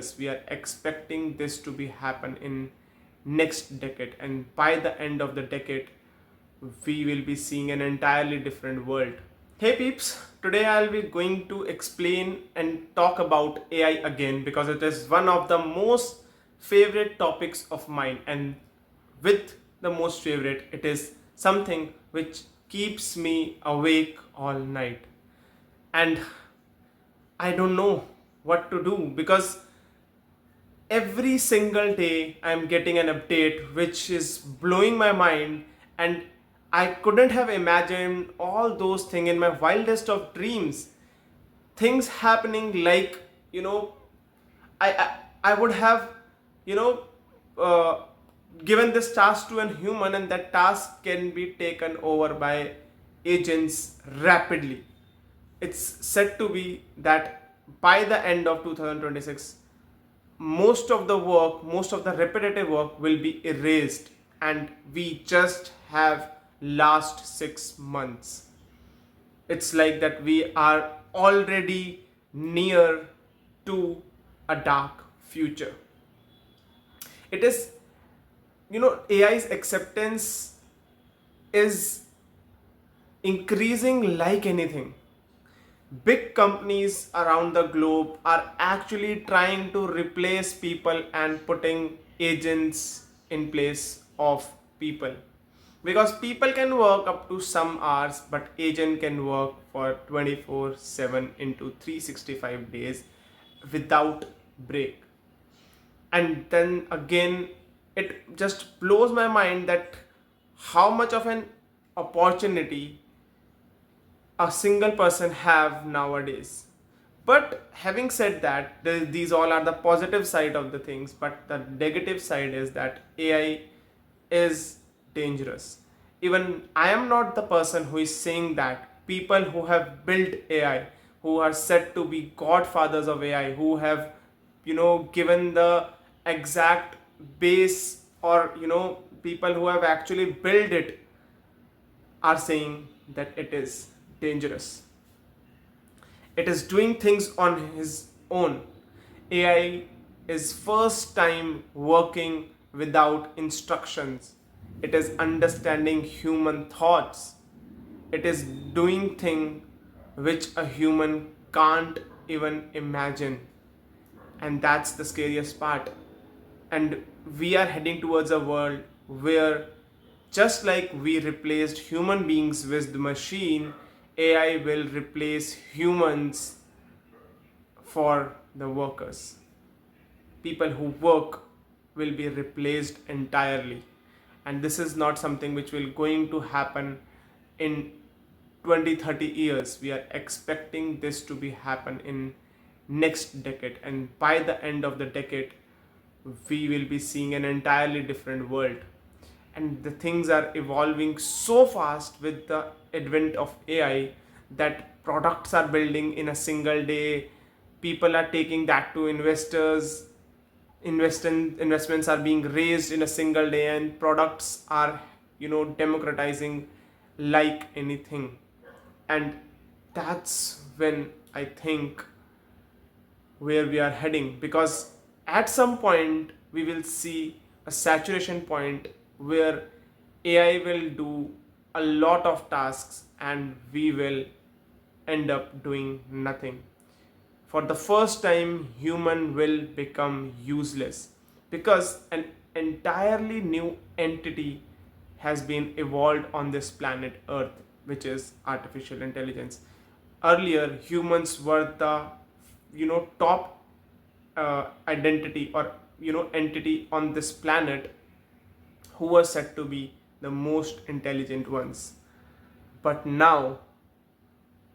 years, we are expecting this to be happen in next decade, and by the end of the decade we will be seeing an entirely different world. Hey peeps, today I'll be going to explain and talk about AI again because it is one of the most favorite topics of mine, and with the most favorite, it is something which keeps me awake all night. And I don't know what to do because every single day I'm getting an update which is blowing my mind, and I couldn't have imagined all those things in my wildest of dreams. Things happening like, you know, I would have, you know, uh, given this task to a human, and that task can be taken over by agents rapidly. It's said to be that by the end of 2026, most of the repetitive work will be erased, and we just have last 6 months. It's like that we are already near to a dark future. It is, AI's acceptance is increasing like anything. Big companies around the globe are actually trying to replace people and putting agents in place of people, because people can work up to some hours but agent can work for 24/7 into 365 days without break. And then again, it just blows my mind that how much of an opportunity a single person have nowadays. But having said that, these all are the positive side of the things, but the negative side is that AI is dangerous. Even I am not the person who is saying that. People who have built AI, who are said to be godfathers of AI, who have, given the exact base, or people who have actually built it, are saying that it is dangerous. It is doing things on his own. AI is first time working without instructions. It is understanding human thoughts. It is doing things which a human can't even imagine. And that's the scariest part. And we are heading towards a world where, just like we replaced human beings with the machine, AI will replace humans for the workers. People who work will be replaced entirely, and this is not something which will going to happen in 20-30 years. We are expecting this to be happen in next decade, and by the end of the decade we will be seeing an entirely different world. And the things are evolving so fast with the advent of AI that products are building in a single day. People are taking that to investors. Investments are being raised in a single day, and products are, democratizing like anything. And that's when I think where we are heading, because at some point we will see a saturation point where AI will do a lot of tasks and we will end up doing nothing. For the first time, human will become useless because an entirely new entity has been evolved on this planet Earth, which is artificial intelligence. Earlier, humans were the, top identity, or entity on this planet who were said to be the most intelligent ones. But now,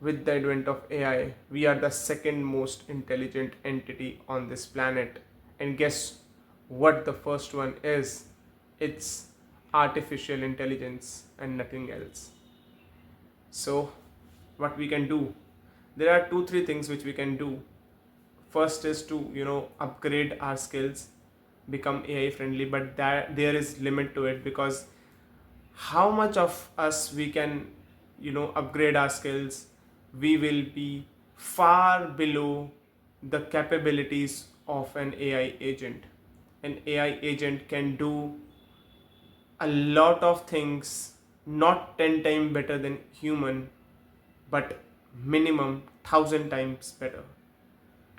with the advent of AI, we are the second most intelligent entity on this planet. And guess what the first one is? It's artificial intelligence and nothing else. So, what we can do? There are 2-3 things which we can do. First is to, upgrade our skills, become AI friendly, but that there is limit to it, because how much of us we can, upgrade our skills, we will be far below the capabilities of an AI agent. An AI agent can do a lot of things, not 10 times better than human, but minimum 1,000 times better.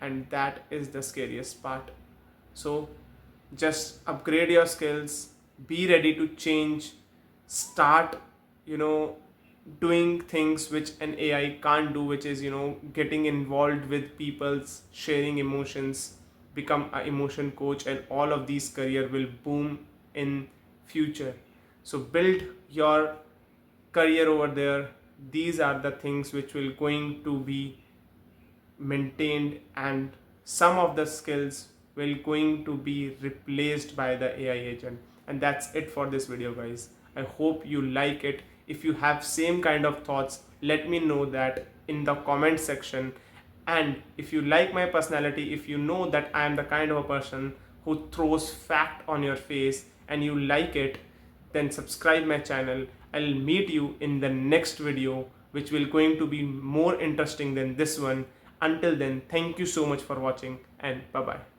And that is the scariest part. So just upgrade your skills, be ready to change, start, you know, doing things which an AI can't do, which is, getting involved with people's sharing emotions, become a emotion coach, and all of these career will boom in future. So build your career over there. These are the things which will going to be maintained, and some of the skills will going to be replaced by the AI agent. And that's it for this video, guys. I hope you like it. If you have same kind of thoughts, let me know that in the comment section. And if you like my personality, if you know that I am the kind of a person who throws fact on your face and you like it, then subscribe my channel. I'll meet you in the next video, which will going to be more interesting than this one. Until then, thank you so much for watching, and bye bye.